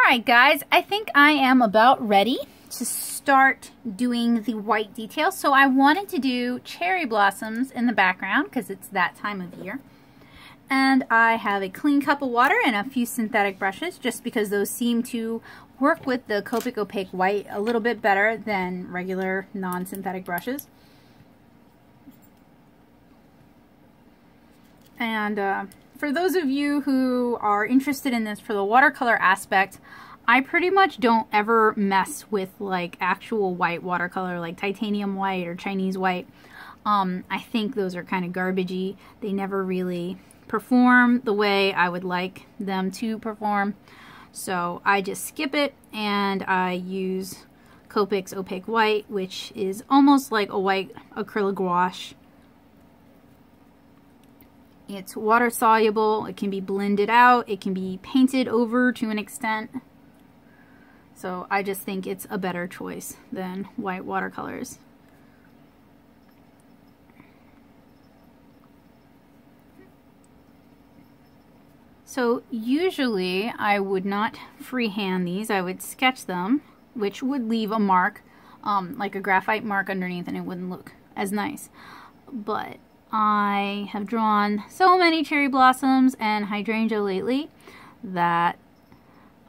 Alright guys, I think I am about ready to start doing the white details. So I wanted to do cherry blossoms in the background because it's that time of year. And I have a clean cup of water and a few synthetic brushes just because those seem to work with the Copic Opaque white a little bit better than regular non-synthetic brushes. And for those of you who are interested in this for the watercolor aspect, I pretty much don't ever mess with like actual white watercolor like titanium white or Chinese white. I think those are kind of garbagey. They never really perform the way I would like them to perform. So I just skip it and I use Copic's Opaque White, which is almost like a white acrylic gouache. It's water soluble, it can be blended out, it can be painted over to an extent. So I just think it's a better choice than white watercolors. So usually I would not freehand these, I would sketch them, which would leave a mark, like a graphite mark underneath, and it wouldn't look as nice. But I have drawn so many cherry blossoms and hydrangea lately that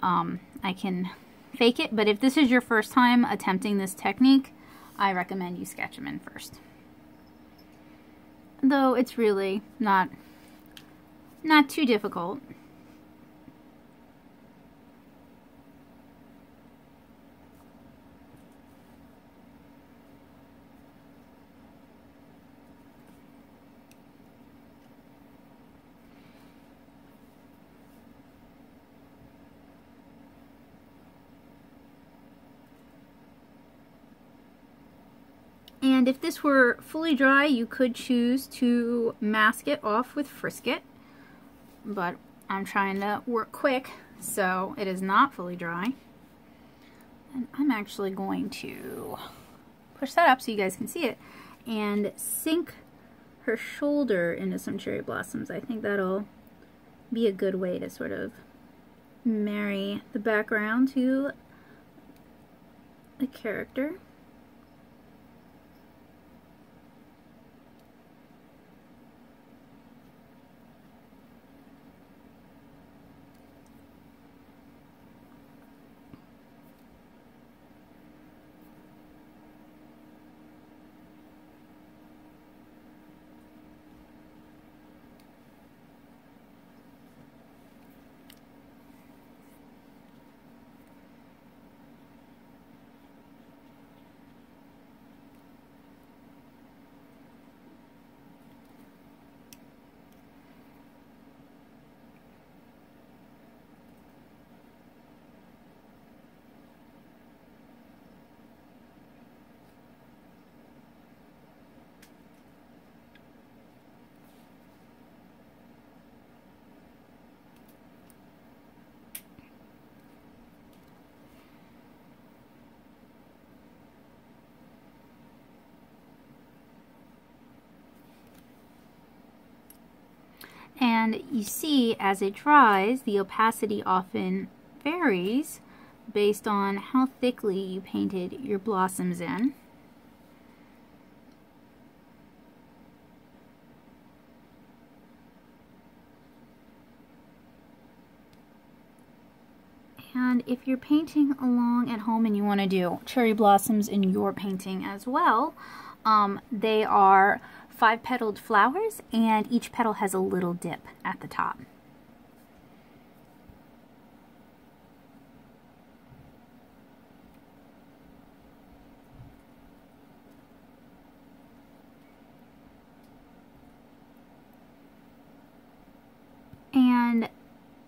I can fake it. But if this is your first time attempting this technique, I recommend you sketch them in first. Though it's really not too difficult. And if this were fully dry, you could choose to mask it off with Frisket. But I'm trying to work quick, so it is not fully dry. And I'm actually going to push that up so you guys can see it and sink her shoulder into some cherry blossoms. I think that'll be a good way to sort of marry the background to the character. And you see, as it dries, the opacity often varies based on how thickly you painted your blossoms in. And if you're painting along at home and you want to do cherry blossoms in your painting as well, they are 5-petaled flowers, and each petal has a little dip at the top. And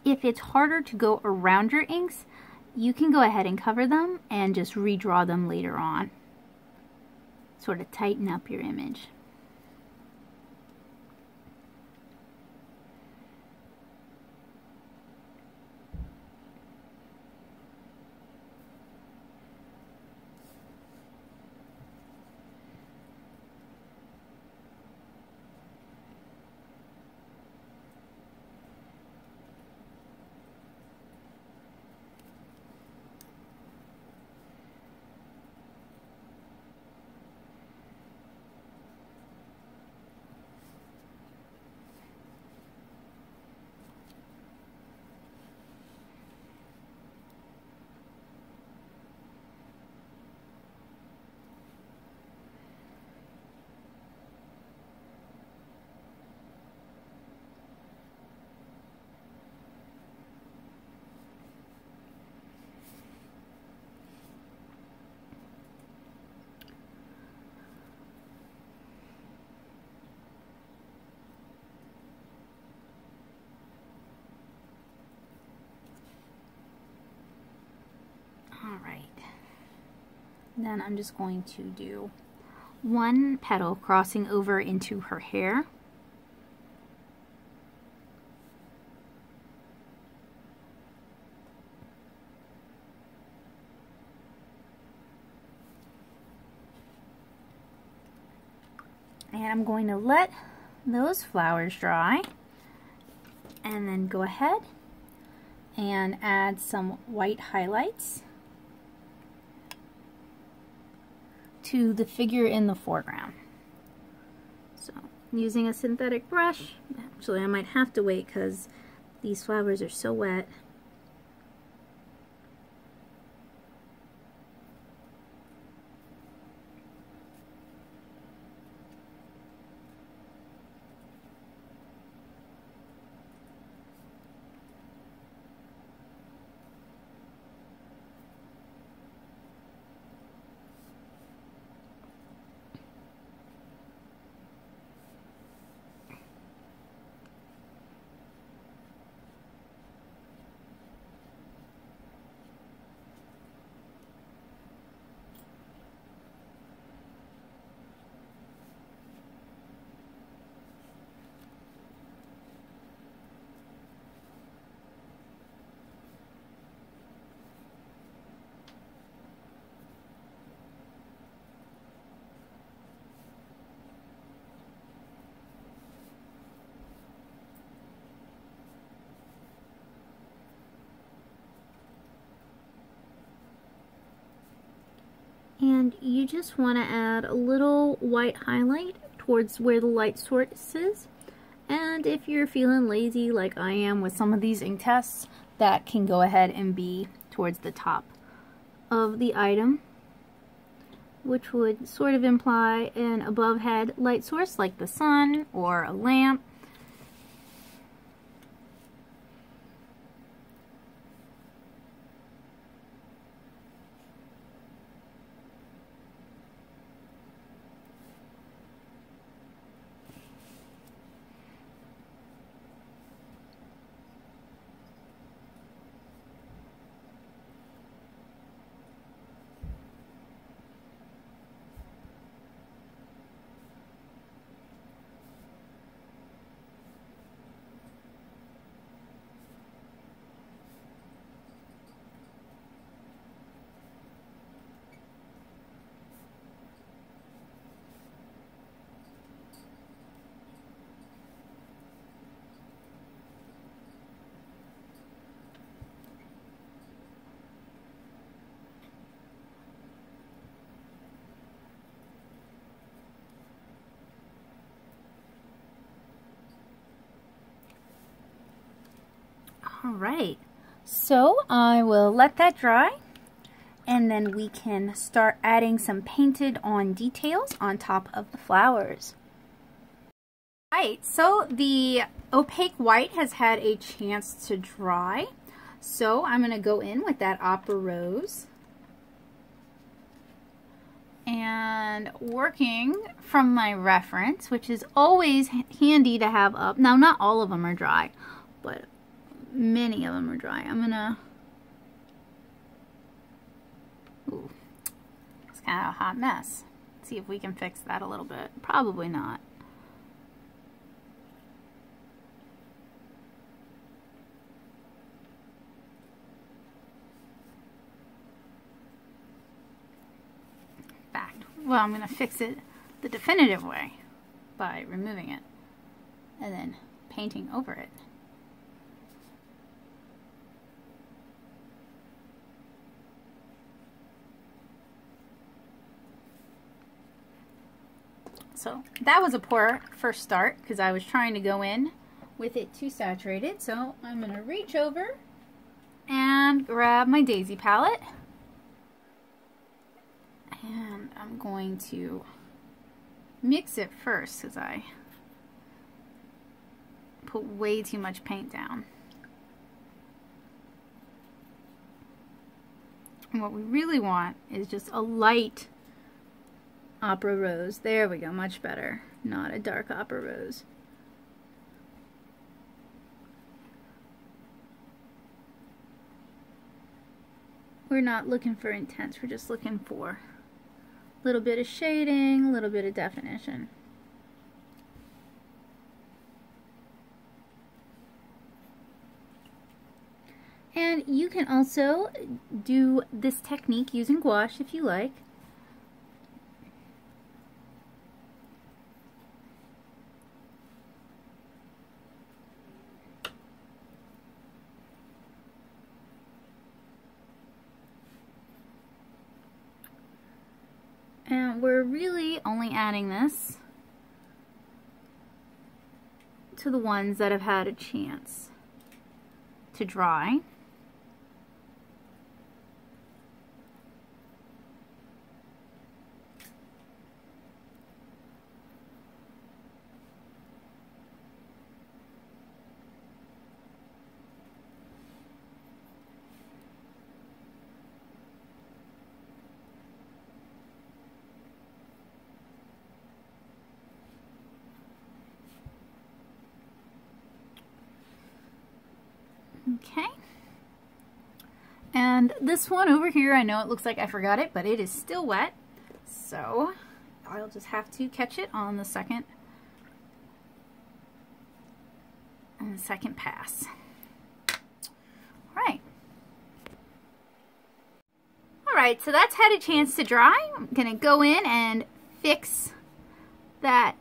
if it's harder to go around your inks, you can go ahead and cover them and just redraw them later on. Sort of tighten up your image. Then I'm just going to do one petal crossing over into her hair. And I'm going to let those flowers dry and then go ahead and add some white highlights to the figure in the foreground. So using a synthetic brush, actually I might have to wait because these flowers are so wet. And you just want to add a little white highlight towards where the light source is. And if you're feeling lazy like I am with some of these ink tests, that can go ahead and be towards the top of the item, which would sort of imply an above head light source like the sun or a lamp. Alright, so I will let that dry and then we can start adding some painted on details on top of the flowers. Alright, so the opaque white has had a chance to dry, so I'm going to go in with that opera rose. And working from my reference, which is always handy to have up. Now, not all of them are dry, but many of them are dry. I'm gonna, ooh, it's kind of a hot mess. Let's see if we can fix that a little bit. Probably not. In fact, well, I'm gonna fix it the definitive way by removing it and then painting over it. So that was a poor first start because I was trying to go in with it too saturated. So I'm going to reach over and grab my daisy palette. And I'm going to mix it first because I put way too much paint down. And what we really want is just a light opera rose. There we go, much better. Not a dark opera rose. We're not looking for intense, we're just looking for little bit of shading, a little bit of definition. And you can also do this technique using gouache if you like. And we're really only adding this to the ones that have had a chance to dry. Okay, and this one over here, I know it looks like I forgot it, but it is still wet, so I'll just have to catch it on the second pass. All right, so that's had a chance to dry. I'm gonna go in and fix that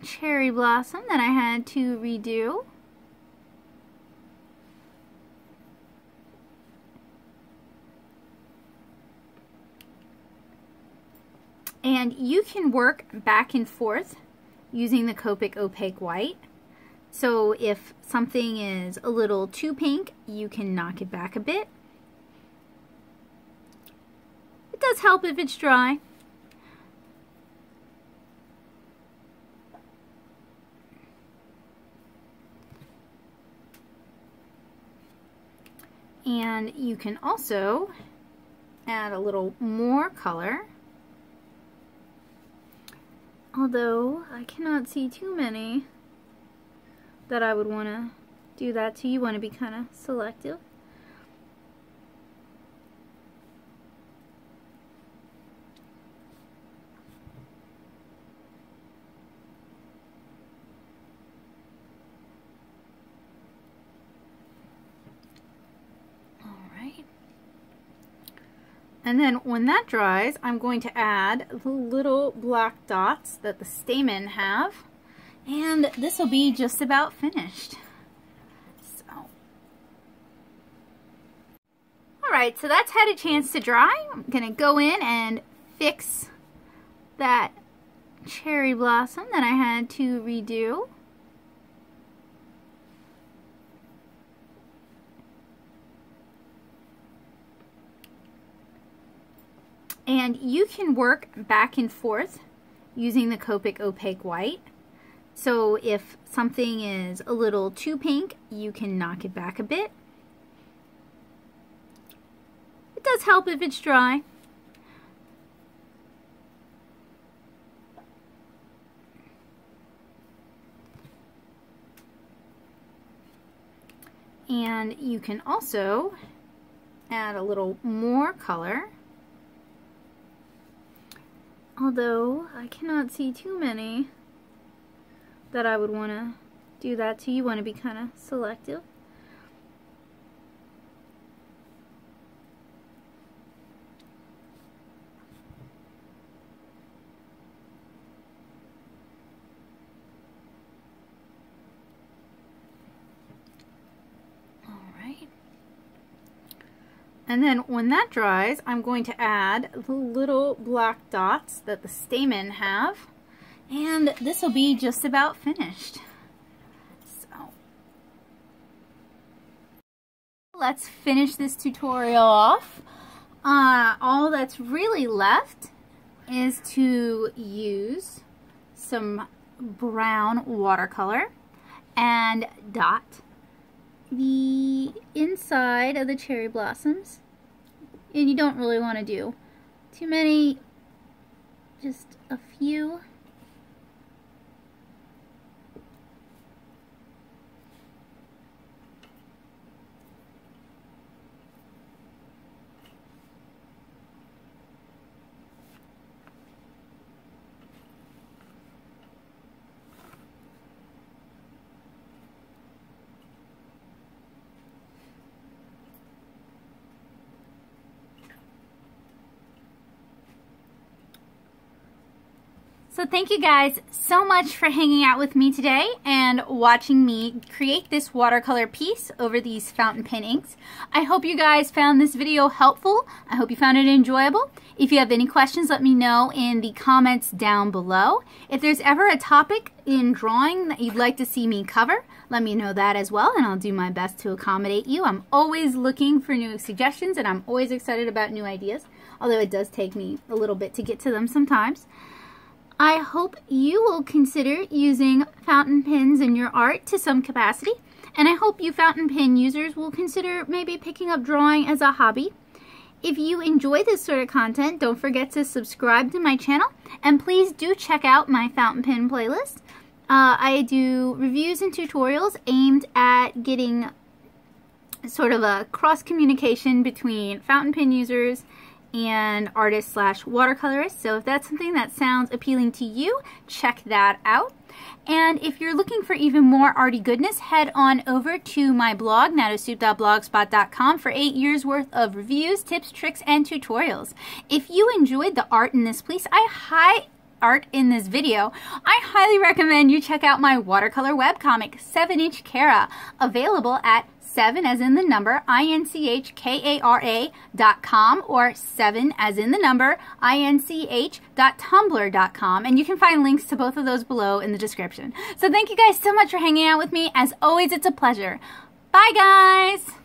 cherry blossom that I had to redo. And you can work back and forth using the Copic Opaque White. So if something is a little too pink, you can knock it back a bit. It does help if it's dry. And you can also add a little more color. Although I cannot see too many that I would want to do that to. You want to be kind of selective. And then when that dries, I'm going to add the little black dots that the stamen have. And this will be just about finished. Alright, so that's had a chance to dry. I'm going to go in and fix that cherry blossom that I had to redo. And you can work back and forth using the Copic Opaque White. So if something is a little too pink, you can knock it back a bit. It does help if it's dry. And you can also add a little more color. Although I cannot see too many that I would want to do that to. You want to be kind of selective. And then when that dries, I'm going to add the little black dots that the stamen have. And this will be just about finished. So let's finish this tutorial off. All that's really left is to use some brown watercolor and dot the inside of the cherry blossoms. And you don't really want to do too many, just a few. So thank you guys so much for hanging out with me today and watching me create this watercolor piece over these fountain pen inks. I hope you guys found this video helpful. I hope you found it enjoyable. If you have any questions, let me know in the comments down below. If there's ever a topic in drawing that you'd like to see me cover, let me know that as well, and I'll do my best to accommodate you. I'm always looking for new suggestions, and I'm always excited about new ideas, although it does take me a little bit to get to them sometimes. I hope you will consider using fountain pens in your art to some capacity, and I hope you fountain pen users will consider maybe picking up drawing as a hobby. If you enjoy this sort of content, don't forget to subscribe to my channel, and please do check out my fountain pen playlist. I do reviews and tutorials aimed at getting sort of a cross-communication between fountain pen users and artists / watercolorists. So if that's something that sounds appealing to you, check that out. And if you're looking for even more arty goodness, head on over to my blog, natosoup.blogspot.com, for 8 years worth of reviews, tips, tricks, and tutorials. If you enjoyed the art in this piece, I highly recommend you check out my watercolor webcomic, 7-inch Kara, available at 7 as in the number, INCHKARA.com, or 7 as in the number, INCH.tumblr.com, and you can find links to both of those below in the description. So thank you guys so much for hanging out with me. As always, it's a pleasure. Bye guys!